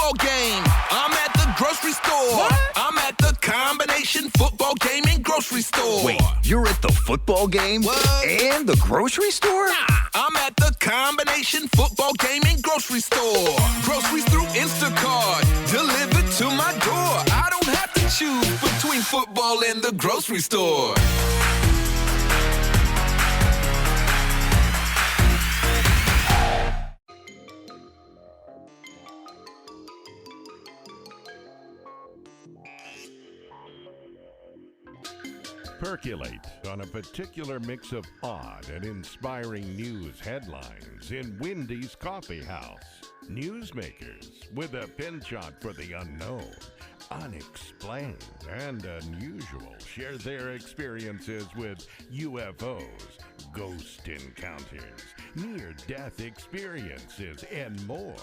football game. I'm at the grocery store. What? I'm at the combination football game and grocery store. Wait, you're at the football game What? and the grocery store? I'm at the combination football game and grocery store. Groceries through Instacart, delivered to my door. I don't have to choose between football and the grocery store. Percolate on a particular mix of odd and inspiring news headlines in Wendy's Coffee House. Newsmakers with a penchant for the unknown, unexplained, and unusual share their experiences with UFOs, ghost encounters, near-death experiences, and more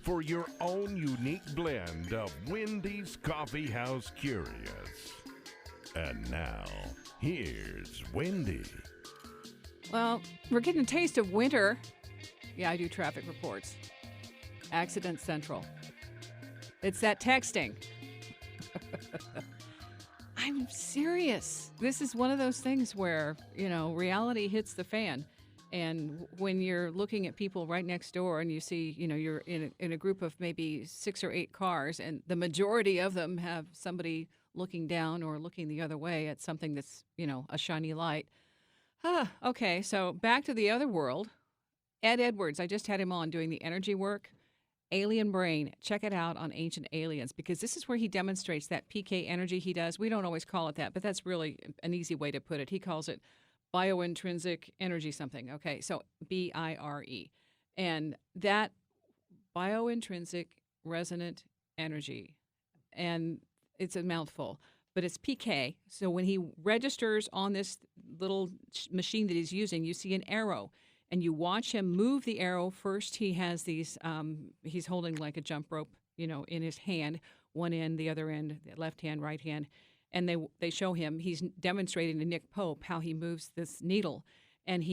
for your own unique blend of Wendy's Coffee House Curious. And now, here's Wendy. Well, we're getting a taste of winter. Yeah, I do traffic reports. Accident Central. It's that texting. I'm serious. This is one of those things where, reality hits the fan. And when you're looking at people right next door and you see, you're in a group of maybe 6 or 8 cars, and the majority of them have somebody looking down or looking the other way at something that's, a shiny light. Okay, so back to the other world. Ed Edwards, I just had him on doing the energy work. Alien Brain, check it out on Ancient Aliens, because this is where he demonstrates that PK energy he does. We don't always call it that, but that's really an easy way to put it. He calls it biointrinsic energy something. Okay, so BIRE. And that biointrinsic resonant energy, and it's a mouthful, but it's PK. So when he registers on this little machine that he's using, you see an arrow, and you watch him move the arrow. First, he has these, he's holding like a jump rope, in his hand, one end, the other end, left hand, right hand. And they show him, he's demonstrating to Nick Pope how he moves this needle. And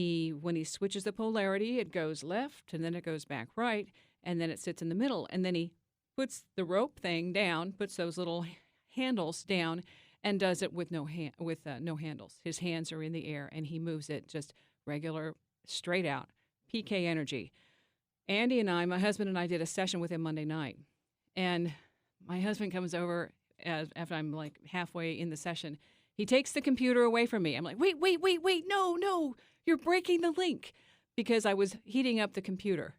when he switches the polarity, it goes left, and then it goes back right, and then it sits in the middle. And then he puts the rope thing down, puts those little handles down, and does it with no handles. His hands are in the air, and he moves it just regular, straight out, PK energy. Andy and my husband and I did a session with him Monday night, and my husband comes over after I'm like halfway in the session. He takes the computer away from me. I'm like, wait, no, you're breaking the link, because I was heating up the computer.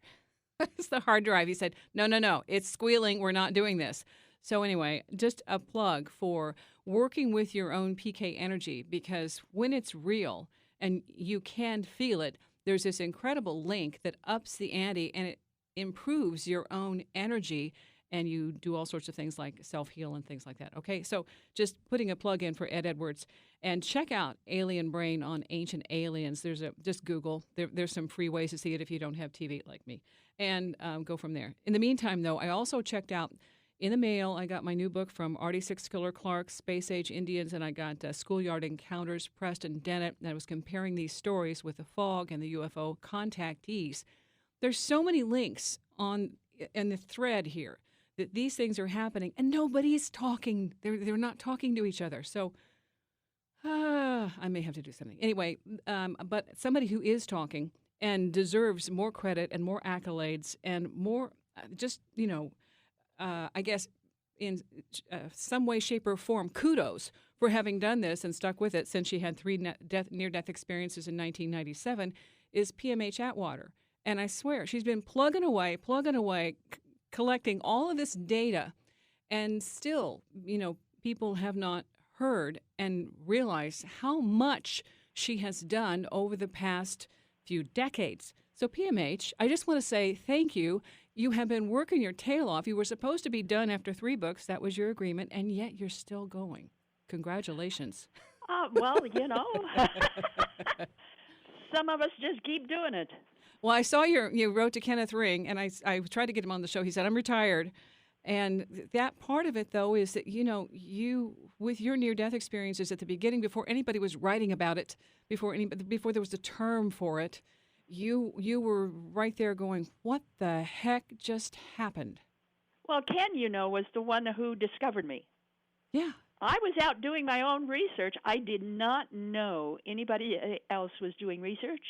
It's the hard drive. He said, no, it's squealing. We're not doing this. So anyway, just a plug for working with your own PK energy, because when it's real and you can feel it, there's this incredible link that ups the ante, and it improves your own energy, and you do all sorts of things like self-heal and things like that. Okay, so just putting a plug in for Ed Edwards. And check out Alien Brain on Ancient Aliens. Just Google. There's some free ways to see it if you don't have TV like me. And go from there. In the meantime, though, I also checked out in the mail, I got my new book from Artie Six Killer Clark, Space Age Indians, and I got Schoolyard Encounters, Preston Dennett, and I was comparing these stories with the fog and the UFO contactees. There's so many links in the thread here that these things are happening, and nobody's talking. They're not talking to each other. So I may have to do something. Anyway, but somebody who is talking and deserves more credit and more accolades and more I guess in some way, shape, or form, kudos for having done this and stuck with it since she had 3 near-death experiences in 1997, is PMH Atwater. And I swear, she's been plugging away, collecting all of this data, and still, people have not heard and realized how much she has done over the past few decades. So PMH, I just want to say thank you. You have been working your tail off. You were supposed to be done after 3 books. That was your agreement, and yet you're still going. Congratulations. Well, some of us just keep doing it. Well, I saw you wrote to Kenneth Ring, and I tried to get him on the show. He said, I'm retired. And that part of it, though, is that, you, with your near-death experiences at the beginning, before anybody was writing about it, before there was a term for it, you were right there going, what the heck just happened? Well, Ken, was the one who discovered me. Yeah. I was out doing my own research. I did not know anybody else was doing research.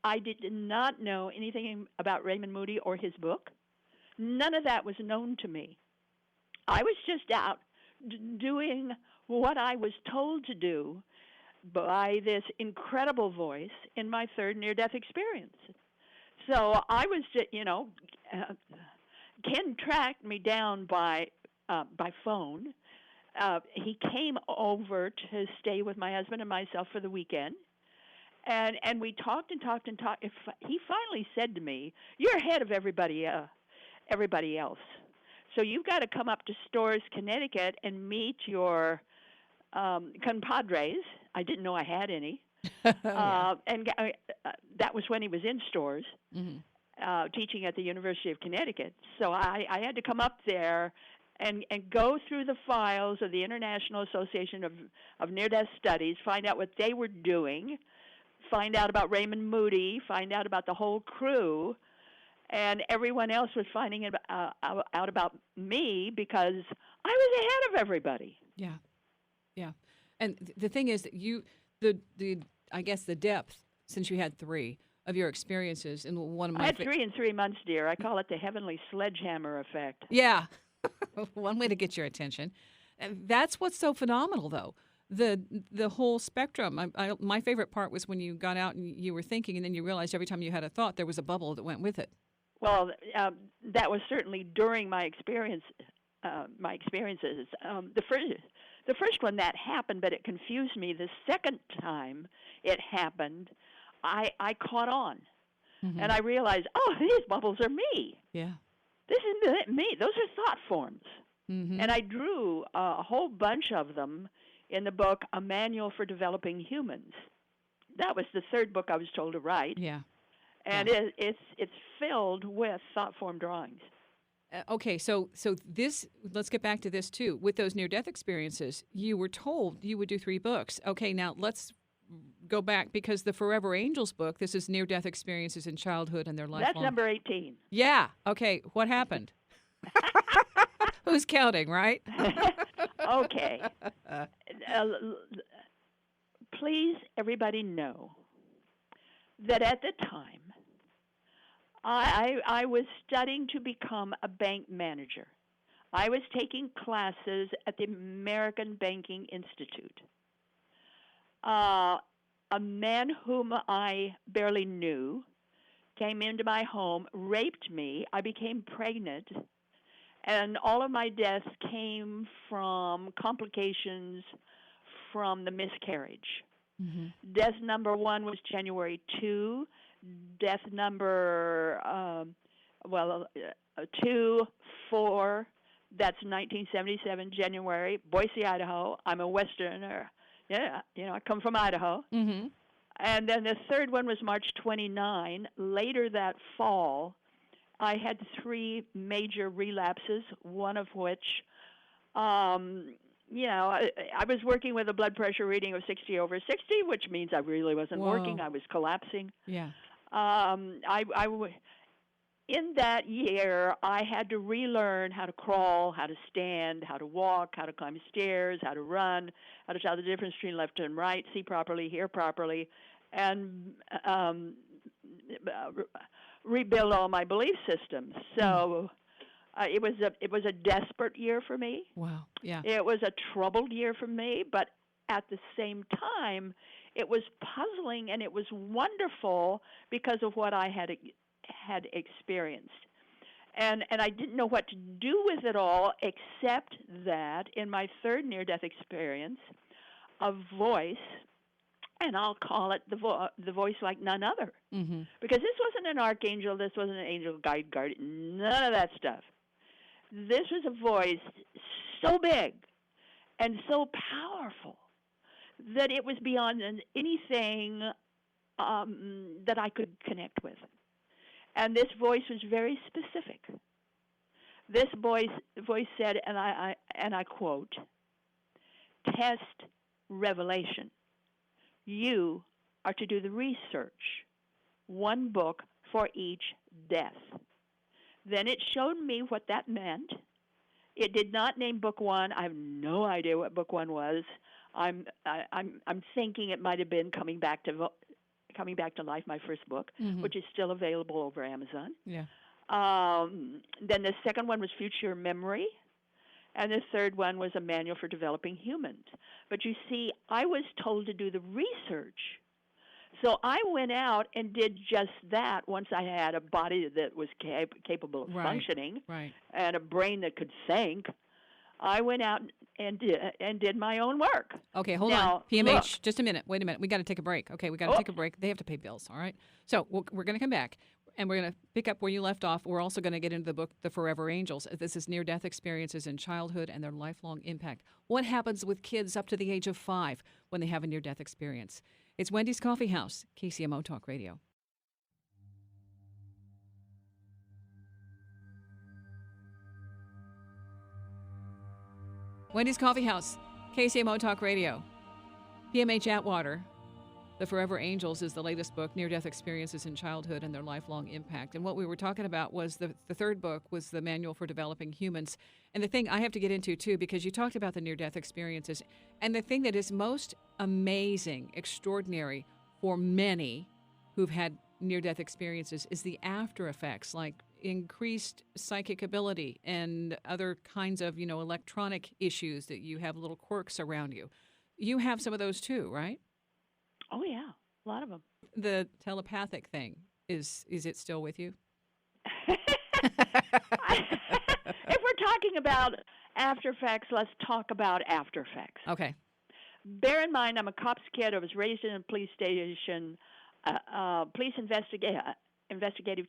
I did not know anything about Raymond Moody or his book. None of that was known to me. I was just out doing what I was told to do by this incredible voice in my third near-death experience. So I was just, Ken tracked me down by phone. He came over to stay with my husband and myself for the weekend. And we talked and talked and talked. He finally said to me, "You're ahead of everybody else. So you've got to come up to Storrs, Connecticut, and meet your compadres." I didn't know I had any. And that was when he was in Storrs, teaching at the University of Connecticut. So I had to come up there and go through the files of the International Association of Near-Death Studies, find out what they were doing, find out about Raymond Moody, find out about the whole crew, and everyone else was finding out about me because I was ahead of everybody. Yeah. Yeah. And the thing is that I guess the depth, since you had 3 of your experiences in one of my... I had 3 in 3 months, dear. I call it the heavenly sledgehammer effect. Yeah. One way to get your attention. And that's what's so phenomenal, though. The whole spectrum. My favorite part was when you got out and you were thinking, and then you realized every time you had a thought, there was a bubble that went with it. Well, that was certainly during my experiences. The first one that happened, but it confused me. The second time it happened, I caught on, and I realized, oh, these bubbles are me. Yeah. This is me. Those are thought forms. And I drew a whole bunch of them in the book, A Manual for Developing Humans. That was the third book I was told to write. Yeah. And it's filled with thought form drawings. Okay, so this, let's get back to this too. With those near-death experiences, you were told you would do 3 books. Okay, now let's go back, because the Forever Angels book, this is near-death experiences in childhood and their lifelong... That's number 18. Yeah, okay, what happened? Who's counting, right? Okay. Please, everybody know that at the time, I was studying to become a bank manager. I was taking classes at the American Banking Institute. A man whom I barely knew came into my home, raped me. I became pregnant, and all of my deaths came from complications from the miscarriage. Death number 1 was January 2. Death number 2, 4, that's 1977, January, Boise, Idaho. I'm a Westerner. Yeah, I come from Idaho. And then the third one was March 29. Later that fall, I had 3 major relapses, one of which, I was working with a blood pressure reading of 60/60, which means I really wasn't working. I was collapsing. Yeah. In that year, I had to relearn how to crawl, how to stand, how to walk, how to climb stairs, how to run, how to tell the difference between left and right, see properly, hear properly, and rebuild all my belief systems. So it was a desperate year for me. Wow. Yeah. It was a troubled year for me, but at the same time, it was puzzling and it was wonderful because of what I had experienced. And I didn't know what to do with it all, except that in my third near-death experience, a voice, and I'll call it the voice like none other, because this wasn't an archangel, this wasn't an angel, guardian, none of that stuff. This was a voice so big and so powerful that it was beyond anything that I could connect with. And this voice was very specific. This voice said, and I quote, "Test revelation. You are to do the research, 1 book for each death. Then it showed me what that meant. It did not name book one. I have no idea what book one was. I'm thinking it might have been Coming Back to Life, my first book, which is still available over Amazon. Yeah. Then the second one was Future Memory, and the third one was A Manual for Developing Humans. But you see, I was told to do the research. So I went out and did just that once I had a body that was capable of functioning and a brain that could think. I went out and did my own work. Okay, hold on. PMH, just a minute. Wait a minute. We got to take a break. Okay, we got to take a break. They have to pay bills, all right? So we're going to come back, and we're going to pick up where you left off. We're also going to get into the book, The Forever Angels. This is near-death experiences in childhood and their lifelong impact. What happens with kids up to the age of 5 when they have a near-death experience? It's Wendy's Coffee House, KCMO Talk Radio. Wendy's Coffee House, KCMO Talk Radio. PMH Atwater, The Forever Angels is the latest book, Near-Death Experiences in Childhood and Their Lifelong Impact. And what we were talking about was the third book was the Manual for Developing Humans. And the thing I have to get into, too, because you talked about the near-death experiences, and the thing that is most amazing, extraordinary for many who've had near-death experiences is the after effects, like increased psychic ability and other kinds of, electronic issues that you have little quirks around you. You have some of those, too, right? Oh, yeah, a lot of them. The telepathic thing, is it still with you? If we're talking about after effects, let's talk about after effects. Okay. Bear in mind, I'm a cop's kid. I was raised in a police station. Police investigative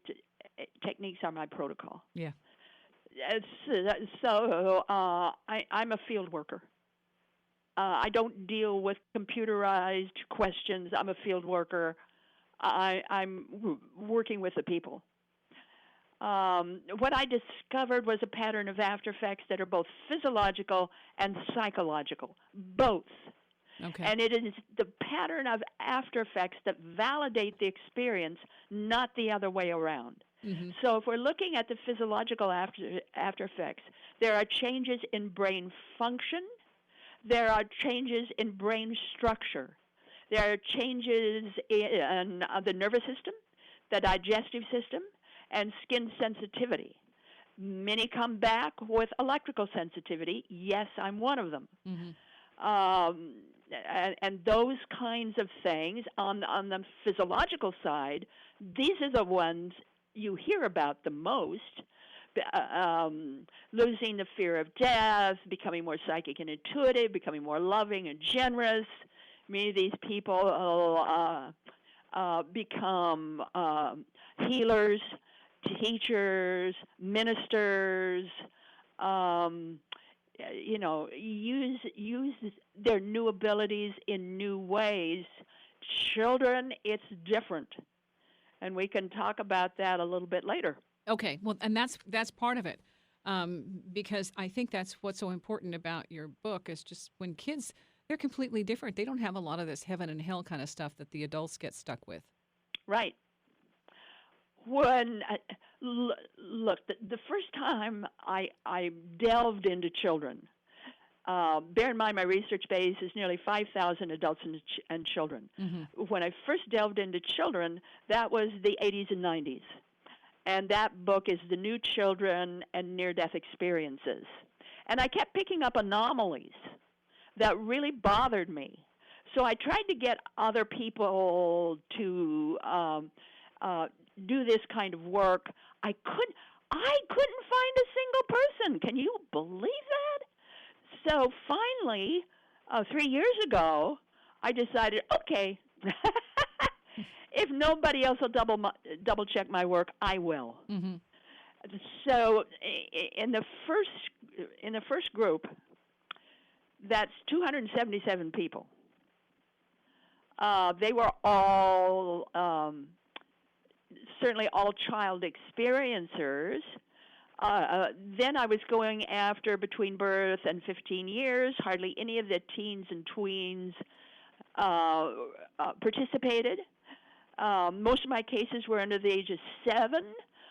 techniques are my protocol. Yeah. So I'm a field worker. I don't deal with computerized questions. I'm a field worker. I'm working with the people. What I discovered was a pattern of after effects that are both physiological and psychological, both. Okay. And it is the pattern of after effects that validate the experience, not the other way around. Mm-hmm. So if we're looking at the physiological after effects, there are changes in brain function. There are changes in brain structure. There are changes in the nervous system, the digestive system, and skin sensitivity. Many come back with electrical sensitivity. Yes, I'm one of them. Mm-hmm. And those kinds of things on the physiological side, these are the ones you hear about the most. Losing the fear of death, becoming more psychic and intuitive, becoming more loving and generous. Many of these people become healers, teachers, ministers, use their new abilities in new ways. Children, it's different. And we can talk about that a little bit later. Okay, well, and that's part of it, because I think that's what's so important about your book is just when kids, they're completely different. They don't have a lot of this heaven and hell kind of stuff that the adults get stuck with. Right. When look, the first time I delved into children, bear in mind my research base is nearly 5,000 adults and children. Mm-hmm. When I first delved into children, that was the 80s and 90s. And that book is The New Children and Near-Death Experiences. And I kept picking up anomalies that really bothered me. So I tried to get other people to do this kind of work. I couldn't find a single person. Can you believe that? So finally, 3 years ago, I decided, okay, if nobody else will double check my work, I will. Mm-hmm. So in the first group, that's 277 people. They were all certainly all child experiencers. Then I was going after between birth and 15 years. Hardly any of the teens and tweens participated. Most of my cases were under the age of 7,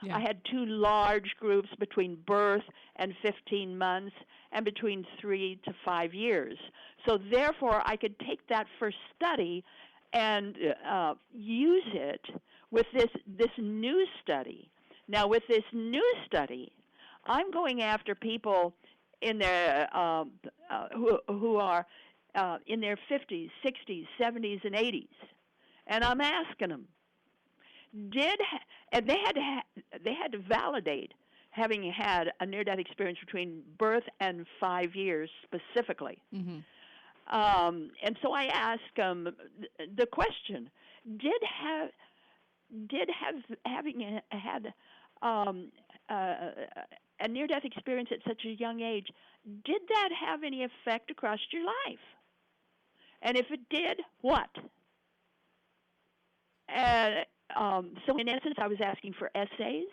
Yeah. I had 2 large groups between birth and 15 months and between 3 to 5 years. So therefore, I could take that first study and use it with this new study. Now, with this new study, I'm going after people in their who are in their 50s, 60s, 70s, and 80s, and I'm asking them, and they had to validate having had a near-death experience between birth and 5 years specifically. Mm-hmm. And so I asked them the question: having had a near-death experience at such a young age, did that have any effect across your life? And if it did, what? And so in essence, I was asking for essays.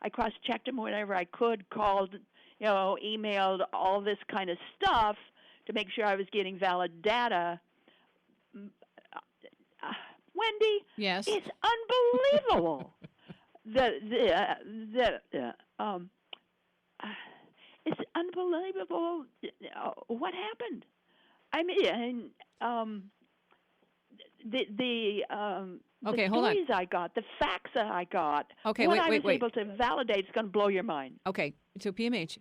I cross-checked them whenever I could, called, emailed, all this kind of stuff to make sure I was getting valid data. Wendy, Yes. it's unbelievable. It's unbelievable what happened. I mean, the Okay, hold on. stories I got, the facts that I got, Okay, what wait, I wait, was wait. able to validate is going to blow your mind. Okay, so PMH,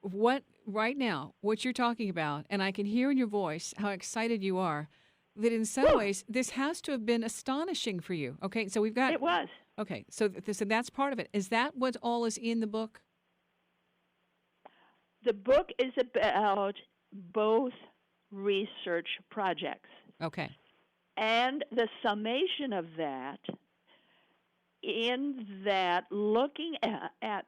what right now, what you're talking about, and I can hear in your voice how excited you are, that in some ways this has to have been astonishing for you. Okay, so we've got. It was. Okay, so so that's part of it. Is that what all is in the book? The book is about both research projects. Okay. And the summation of that, in that looking at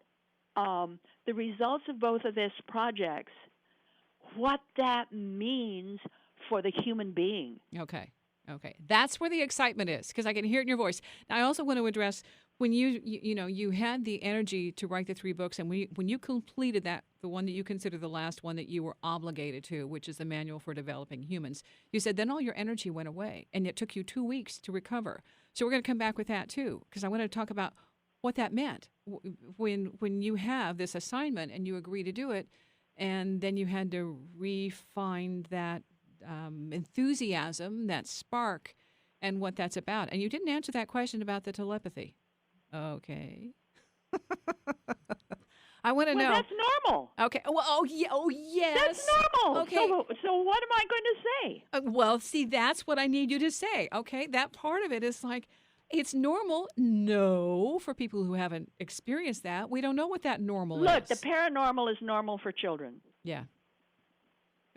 the results of both of these projects, what that means for the human being. Okay. Okay. That's where the excitement is, because I can hear it in your voice. Now, I also want to address when you had the energy to write the 3 books, and when you completed that, the one that you consider the last one that you were obligated to, which is the Manual for Developing Humans, you said then all your energy went away, and it took you 2 weeks to recover. So we're going to come back with that too, because I want to talk about what that meant when you have this assignment and you agree to do it, and then you had to refine that enthusiasm, that spark, and what that's about. And you didn't answer that question about the telepathy. Okay. I want to know. That's normal. Okay. Well, yes. That's normal. Okay. So what am I going to say? Well, see, that's what I need you to say. Okay. That part of it is like, it's normal. No, for people who haven't experienced that, we don't know what that normal is. Look, the paranormal is normal for children. Yeah.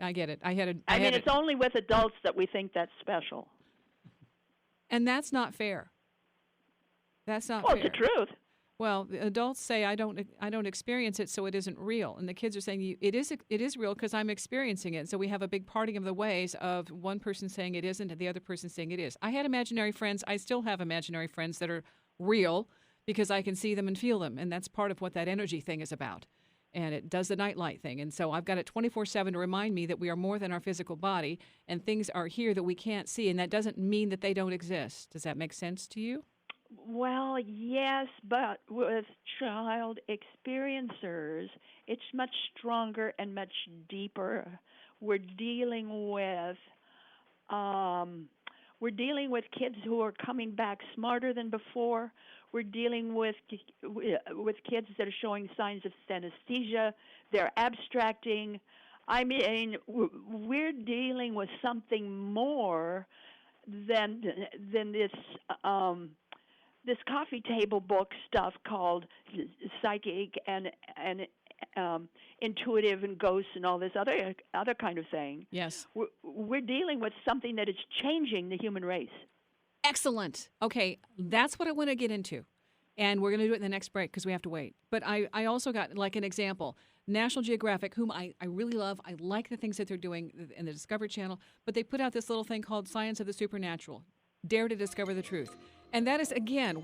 I get it. I mean, it's only with adults that we think that's special. And that's not fair. That's not Well, fair. it's the truth. Well, the adults say I don't experience it, so it isn't real, and the kids are saying it is real because I'm experiencing it. So we have a big parting of the ways of one person saying it isn't and the other person saying it is. I had imaginary friends. I still have imaginary friends that are real because I can see them and feel them, and that's part of what that energy thing is about. And it does the nightlight thing. And so I've got it 24/7 to remind me that we are more than our physical body, and things are here that we can't see, and that doesn't mean that they don't exist. Does that make sense to you? Well, yes, but with child experiencers, it's much stronger and much deeper. We're dealing with kids who are coming back smarter than before. We're dealing with kids that are showing signs of synesthesia. They're abstracting. I mean, we're dealing with something more than this coffee table book stuff called psychic and intuitive and ghosts and all this other kind of thing. Yes. We're dealing with something that is changing the human race. Excellent. Okay, that's what I want to get into. And we're going to do it in the next break because we have to wait. But I also got, like, an example. National Geographic, whom I really love. I like the things that they're doing in the Discovery Channel. But they put out this little thing called Science of the Supernatural. Dare to discover the truth. And that is,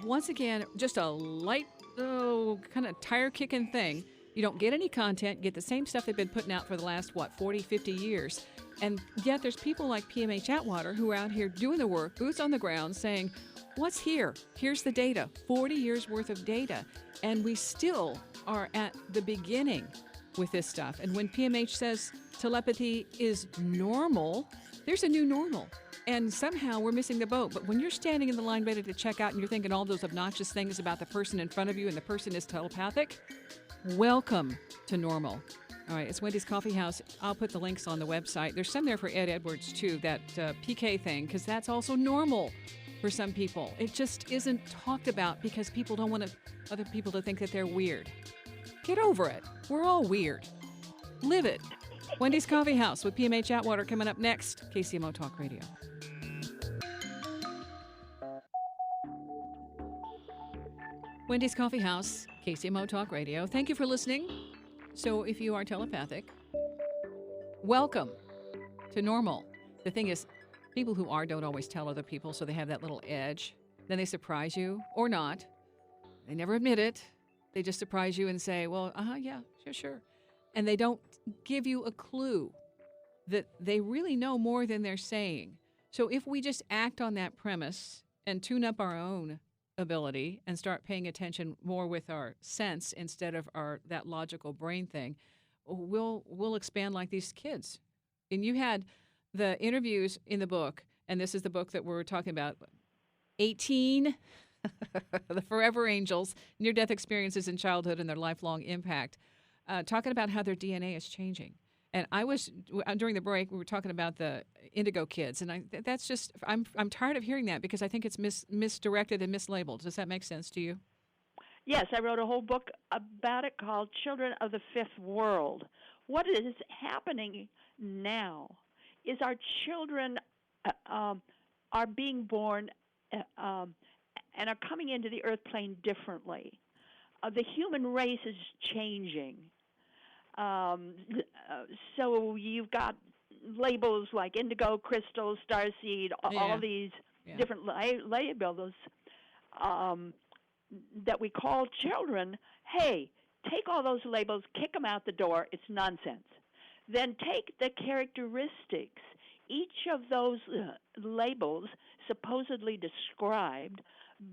once again, just a light, kind of tire-kicking thing. You don't get any content, get the same stuff they've been putting out for the last, 40, 50 years. And yet there's people like PMH Atwater who are out here doing the work, boots on the ground, saying, what's here? Here's the data, 40 years worth of data. And we still are at the beginning with this stuff. And when PMH says telepathy is normal, there's a new normal. And somehow we're missing the boat. But when you're standing in the line ready to check out and you're thinking all those obnoxious things about the person in front of you and the person is telepathic, welcome to normal. All right, it's Wendy's Coffee House. I'll put the links on the website. There's some there for Ed Edwards, too, that PK thing, because that's also normal for some people. It just isn't talked about because people don't want other people to think that they're weird. Get over it. We're all weird. Live it. Wendy's Coffee House with PMH Atwater coming up next. KCMO Talk Radio. Wendy's Coffee House, KCMO Talk Radio. Thank you for listening. So if you are telepathic, welcome to normal. The thing is, people who are don't always tell other people, so they have that little edge. Then they surprise you, or not. They never admit it. They just surprise you and say, well, yeah, sure. And they don't give you a clue that they really know more than they're saying. So if we just act on that premise and tune up our own ability and start paying attention more with our sense instead of that logical brain thing, we'll expand like these kids. And you had the interviews in the book, and this is the book that we're talking about, 18, The Forever Angels, Near-Death Experiences in Childhood and Their Lifelong Impact, talking about how their DNA is changing. And during the break, we were talking about the indigo kids, and that's just, I'm tired of hearing that because I think it's misdirected and mislabeled. Does that make sense to you? Yes, I wrote a whole book about it called Children of the Fifth World. What is happening now is our children are being born and are coming into the earth plane differently. The human race is changing. So you've got labels like indigo, crystal, starseed, all of these different labels that we call children. Hey, take all those labels, kick them out the door. It's nonsense. Then take the characteristics, each of those labels supposedly described,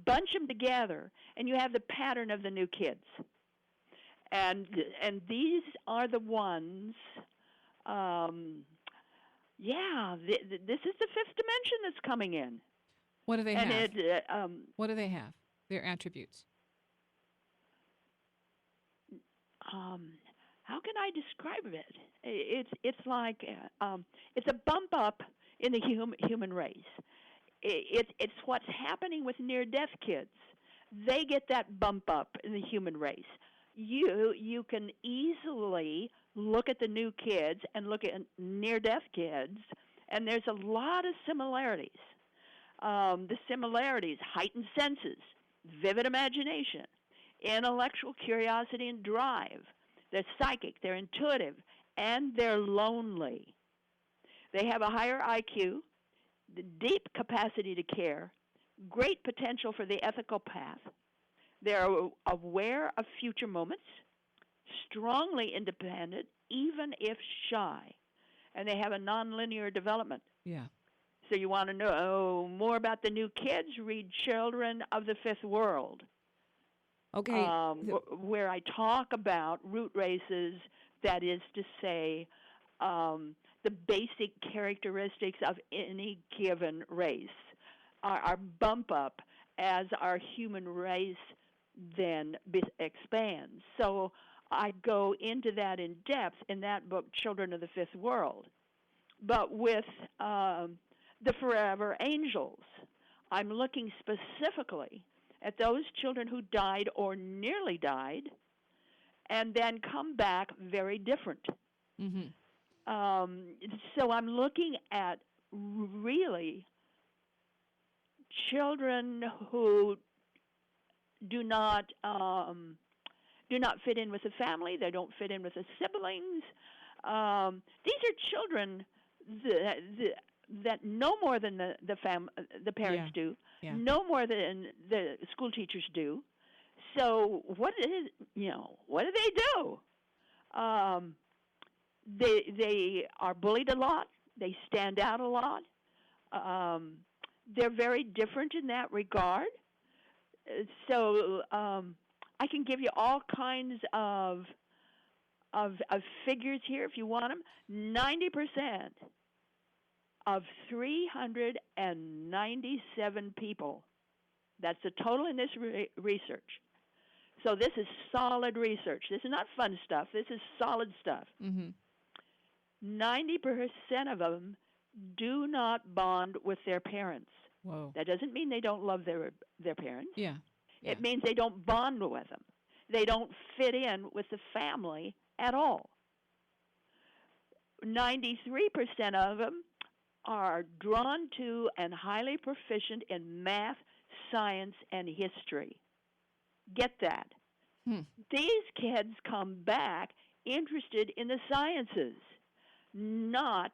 bunch them together, and you have the pattern of the new kids. And these are the ones, this is the fifth dimension that's coming in. What do they have? What do they have? Their attributes. How can I describe it? It's like it's a bump up in the human race. It's what's happening with near-death kids. They get that bump up in the human race. You can easily look at the new kids and look at near-death kids, and there's a lot of similarities. The similarities: heightened senses, vivid imagination, intellectual curiosity and drive. They're psychic, they're intuitive, and they're lonely. They have a higher IQ, the deep capacity to care, great potential for the ethical path. They're aware of future moments, strongly independent, even if shy, and they have a nonlinear development. Yeah. So you want to know more about the new kids? Read Children of the Fifth World. Okay. Where I talk about root races, that is to say, the basic characteristics of any given race are bump up as our human race then expands. So I go into that in depth in that book, Children of the Fifth World. But with the Forever Angels, I'm looking specifically at those children who died or nearly died and then come back very different. Mm-hmm. So I'm looking at really children who do not fit in with the family. They don't fit in with the siblings. These are children that know more than the parents do, know more than the school teachers do. So what do they do? They are bullied a lot. They stand out a lot. they're very different in that regard. So I can give you all kinds of figures here if you want them. 90% of 397 people. That's the total in this research. So this is solid research. This is not fun stuff. This is solid stuff. 90% of them do not bond with their parents. Whoa. That doesn't mean they don't love their parents. Yeah. It means they don't bond with them. They don't fit in with the family at all. 93% of them are drawn to and highly proficient in math, science, and history. Get that. These kids come back interested in the sciences, not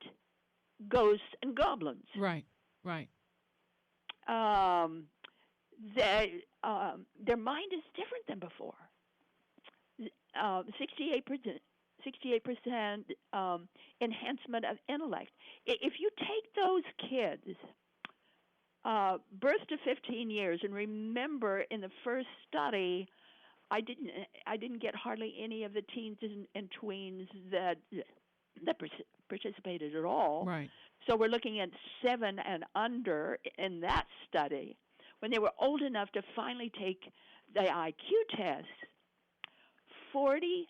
ghosts and goblins. Right, right. Their mind is different than before. 68% enhancement of intellect. If you take those kids, birth to 15 years, and remember in the first study, I didn't get hardly any of the teens and tweens that participated at all. Right. So we're looking at 7 and under in that study. When they were old enough to finally take the IQ test, 48%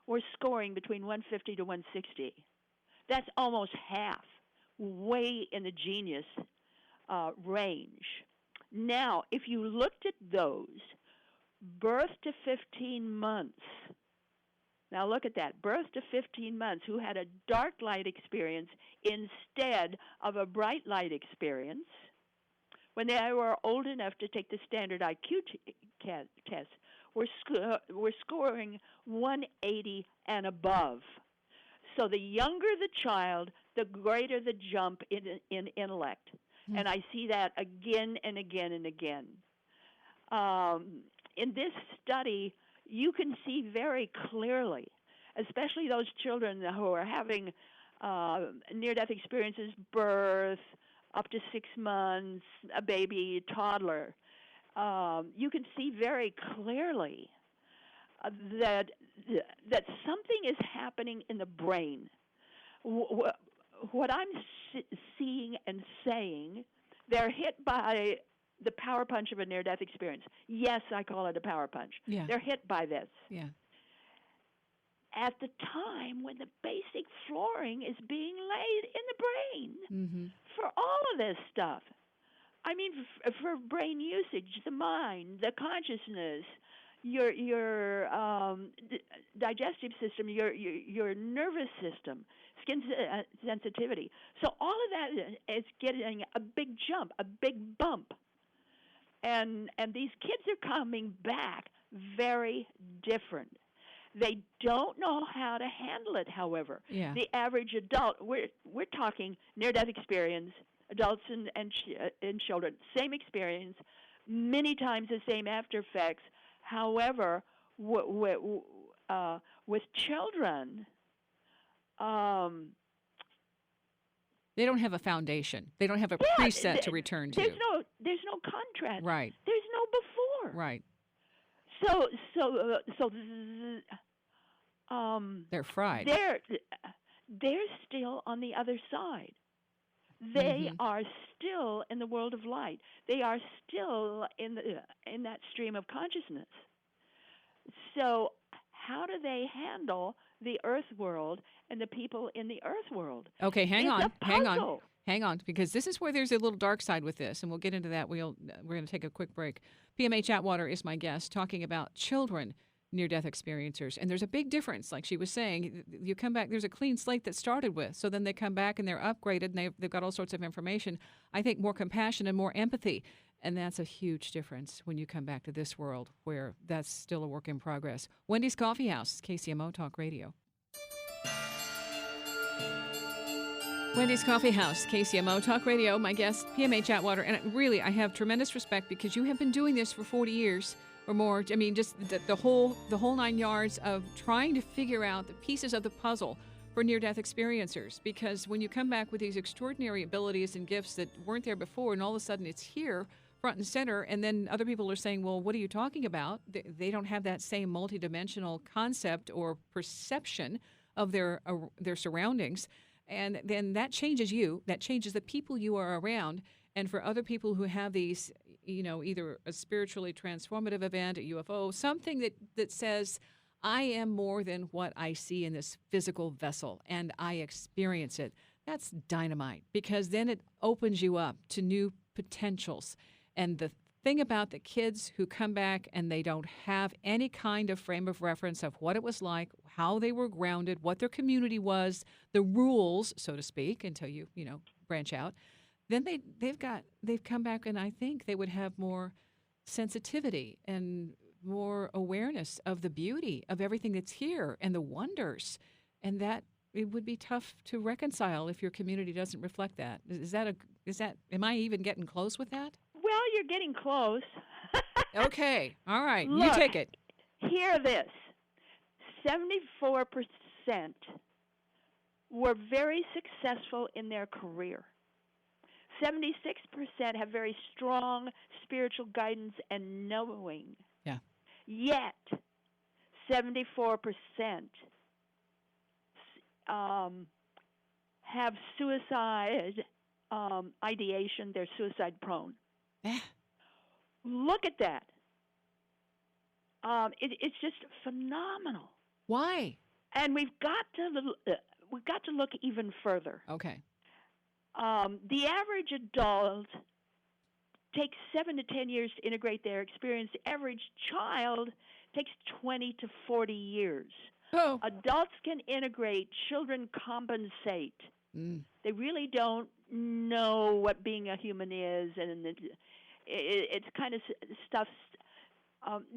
were scoring between 150 to 160. That's almost half, way in the genius range. Now, if you looked at those, birth to 15 months, now look at that, birth to 15 months, who had a dark light experience instead of a bright light experience, when they were old enough to take the standard IQ test, were scoring 180 and above. So the younger the child, the greater the jump in intellect. And I see that again and again and again. In this study, you can see very clearly, especially those children who are having near-death experiences, birth, up to 6 months, a baby, toddler. You can see very clearly that something is happening in the brain. What I'm seeing and saying, they're hit by the power punch of a near-death experience. Yes, I call it a power punch. Yeah. They're hit by this. Yeah. At the time when the basic flooring is being laid in the brain for all of this stuff. I mean, for brain usage, the mind, the consciousness, your digestive system, your nervous system, skin sensitivity. So all of that is getting a big jump, a big bump. And these kids are coming back very different. They don't know how to handle it, however. Yeah. The average adult, we're talking near-death experience, adults and children, same experience, many times the same after effects. However, with children, they don't have a foundation. They don't have a preset to return to. There's no contrast. Right. There's no before. Right. So they're fried. They're still on the other side. They are still in the world of light. They are still in that stream of consciousness. So how do they handle the Earth world and the people in the Earth world? Okay, hang It's on, because this is where there's a little dark side with this, and we'll get into that. We're going to take a quick break. PMH Atwater is my guest, talking about children near-death experiencers. And there's a big difference. Like she was saying, you come back, there's a clean slate that started with. So then they come back and they're upgraded and they've got all sorts of information. I think more compassion and more empathy. And that's a huge difference when you come back to this world where that's still a work in progress. Wendy's Coffee House, KCMO Talk Radio. Wendy's Coffee House, KCMO Talk Radio. My guest, PMH Atwater. And really, I have tremendous respect because you have been doing this for 40 years. Or more. I mean, just the whole 9 yards of trying to figure out the pieces of the puzzle for near-death experiencers, because when you come back with these extraordinary abilities and gifts that weren't there before, and all of a sudden it's here front and center, and then other people are saying, well, what are you talking about? They don't have that same multidimensional concept or perception of their surroundings, and then that changes you, that changes the people you are around. And for other people who have these, either a spiritually transformative event, a UFO, something that says, I am more than what I see in this physical vessel, and I experience it. That's dynamite, because then it opens you up to new potentials. And the thing about the kids who come back and they don't have any kind of frame of reference of what it was like, how they were grounded, what their community was, the rules, so to speak, until you branch out, then they've come back, and I think they would have more sensitivity and more awareness of the beauty of everything that's here and the wonders, and that it would be tough to reconcile if your community doesn't reflect that. Am I even getting close with that? Well, you're getting close. Okay. All right. Look, you take it. Hear this. 74% were very successful in their career. 76% have very strong spiritual guidance and knowing. Yeah. Yet, 74% have suicide ideation. They're suicide prone. Yeah. Look at that. It's just phenomenal. Why? And we've got to look even further. Okay. The average adult takes 7 to 10 years to integrate their experience. The average child takes 20 to 40 years. Oh. Adults can integrate. Children compensate. They really don't know what being a human is, and it's kind of stuff.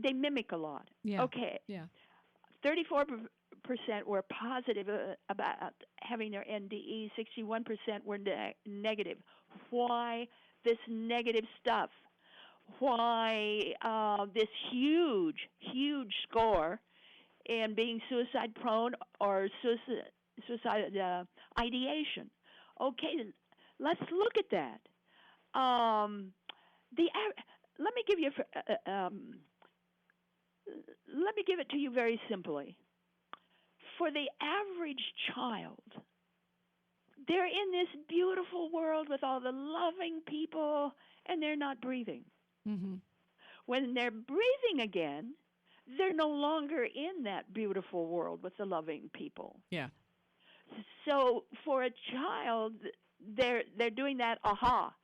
They mimic a lot. Yeah. Okay. Yeah. 34% were positive about having their NDEs. 61% were negative. Why this negative stuff? Why this huge score in being suicide prone or suicide ideation? Okay, let's look at that. Let me give you. Let me give it to you very simply. For the average child, they're in this beautiful world with all the loving people, and they're not breathing. Mm-hmm. When they're breathing again, they're no longer in that beautiful world with the loving people. Yeah. So for a child, they're doing that aha.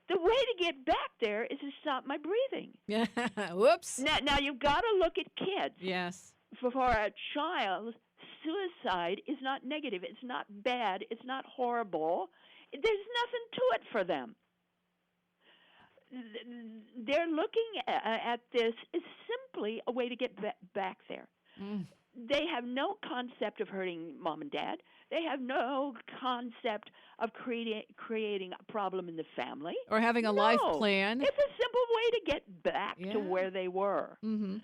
The way to get back there is to stop my breathing. Yeah. Whoops. Now you've got to look at kids. Yes. For a child, suicide is not negative. It's not bad. It's not horrible. There's nothing to it for them. They're looking at this as simply a way to get back there. They have no concept of hurting mom and dad. They have no concept of creating a problem in the family. Or having a life plan. It's a simple way to get back to where they were. Mm-hmm.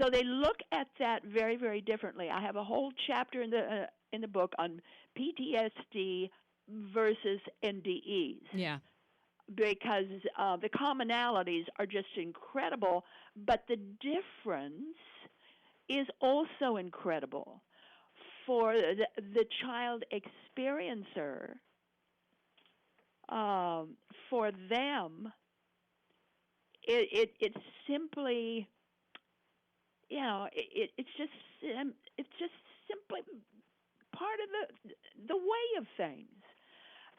So they look at that very, very differently. I have a whole chapter in the book on PTSD versus NDEs. Yeah. Because the commonalities are just incredible, but the difference is also incredible. For the child experiencer, for them, it's simply, it's just simply part of the way of things.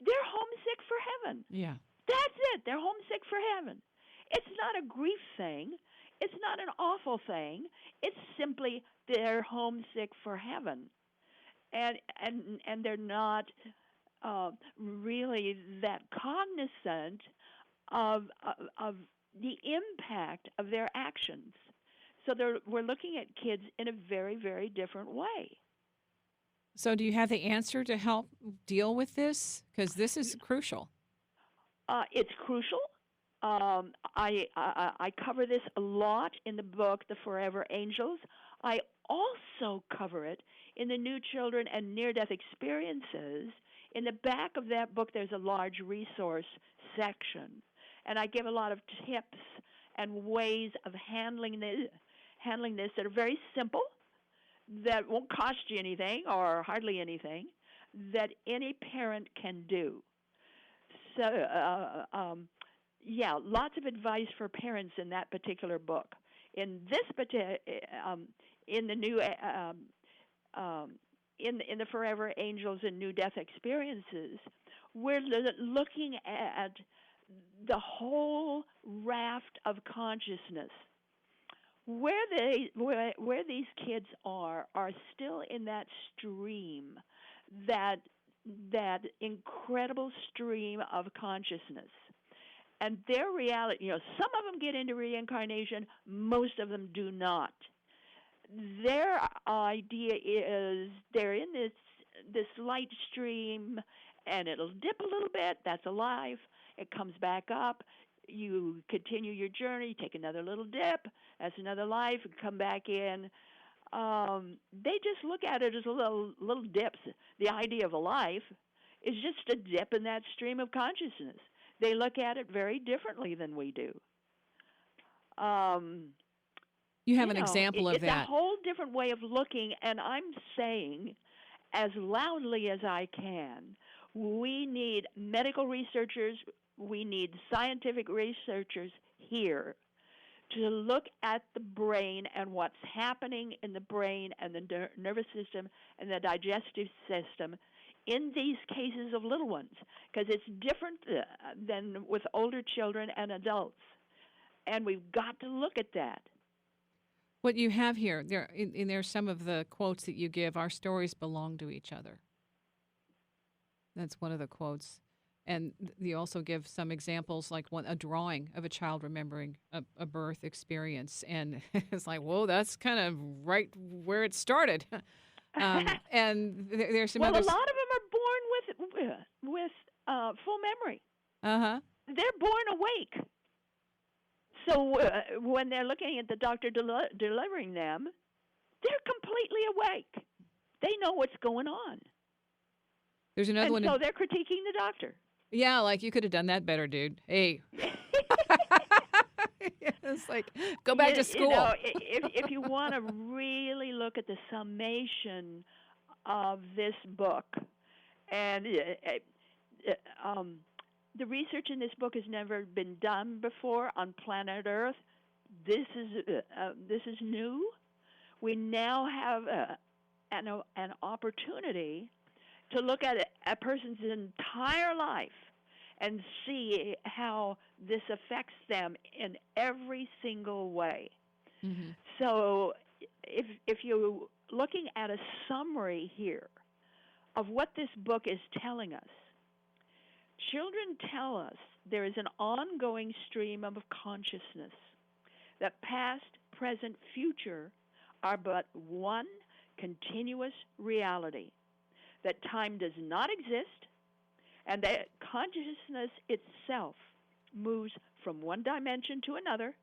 They're homesick for heaven. Yeah. That's it. They're homesick for heaven. It's not a grief thing. It's not an awful thing. It's simply they're homesick for heaven. And they're not really that cognizant of the impact of their actions. So we're looking at kids in a very, very different way. So do you have the answer to help deal with this? Because this is crucial. It's crucial. I cover this a lot in the book, The Forever Angels. I also cover it in the New Children and Near-Death Experiences. In the back of that book, there's a large resource section, and I give a lot of tips and ways of handling this that are very simple, that won't cost you anything or hardly anything, that any parent can do. So, lots of advice for parents in that particular book. In this in the new in the Forever Angels and New Death Experiences, we're looking at the whole raft of consciousness. Where these kids are still in that stream, that incredible stream of consciousness. And their reality, some of them get into reincarnation, most of them do not. Their idea is they're in this light stream, and it'll dip a little bit. That's alive. It comes back up. You continue your journey, take another little dip. That's another life. Come back in. They just look at it as little dips. The idea of a life is just a dip in that stream of consciousness. They look at it very differently than we do. You have an example of that. It's a whole different way of looking, and I'm saying as loudly as I can, we need medical researchers, we need scientific researchers here to look at the brain and what's happening in the brain and the nervous system and the digestive system in these cases of little ones, because it's different than with older children and adults. And we've got to look at that. What you have here, there's some of the quotes that you give, our stories belong to each other. That's one of the quotes. And you also give some examples, like a drawing of a child remembering a birth experience. And it's like, whoa, that's kind of right where it started. And there's some Well, others. A lot of them are born with full memory. Uh-huh. They're born awake. So when they're looking at the doctor delivering them, they're completely awake. They know what's going on. There's another one. So they're critiquing the doctor. Yeah, like, you could have done that better, dude. Hey. It's like, go back to school. If you want to really look at the summation of this book, and the research in this book has never been done before on planet Earth. This is new. We now have an opportunity to look at a person's entire life and see how this affects them in every single way. Mm-hmm. So if you're looking at a summary here of what this book is telling us, children tell us there is an ongoing stream of consciousness, that past, present, future are but one continuous reality, that time does not exist, and that consciousness itself moves from one dimension to another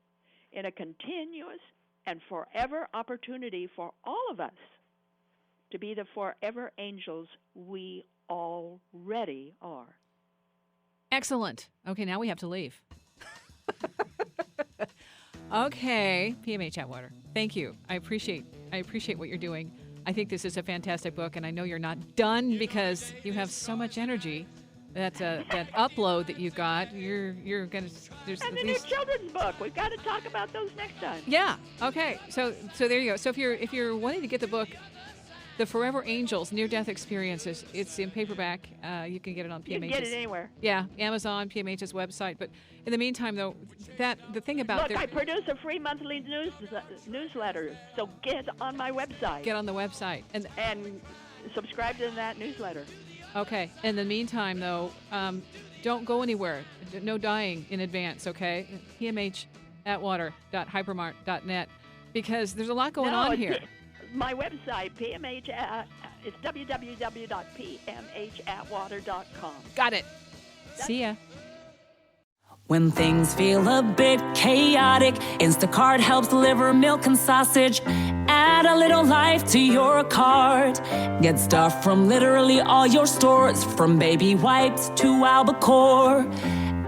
in a continuous and forever opportunity for all of us to be the forever angels we already are. Excellent. Okay, now we have to leave. Okay, PMH Atwater. Thank you. I appreciate what you're doing. I think this is a fantastic book, and I know you're not done because you have so much energy. That upload that you got, you're gonna. There's and the new children's book. We've got to talk about those next time. Yeah. Okay. So there you go. So if you're wanting to get the book, The Forever Angels, Near-Death Experiences, it's in paperback. You can get it on PMH's. You can get it anywhere. Yeah, Amazon, PMH's website. But in the meantime, though, the thing about... Look, I produce a free monthly newsletter, so get on my website. Get on the website. And subscribe to that newsletter. Okay. In the meantime, though, don't go anywhere. No dying in advance, okay? PMHAtwater.hypermart.net, because there's a lot going on here. My website, PMH, it's www.pmhatwater.com. Got it. See ya. When things feel a bit chaotic, Instacart helps deliver milk and sausage. Add a little life to your cart. Get stuff from literally all your stores, from baby wipes to albacore.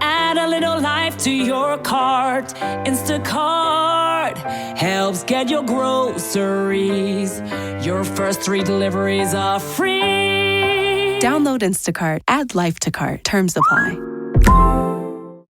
Add a little life to your cart. Instacart helps get your groceries. Your first 3 deliveries are free. Download Instacart. Add life to cart. Terms apply.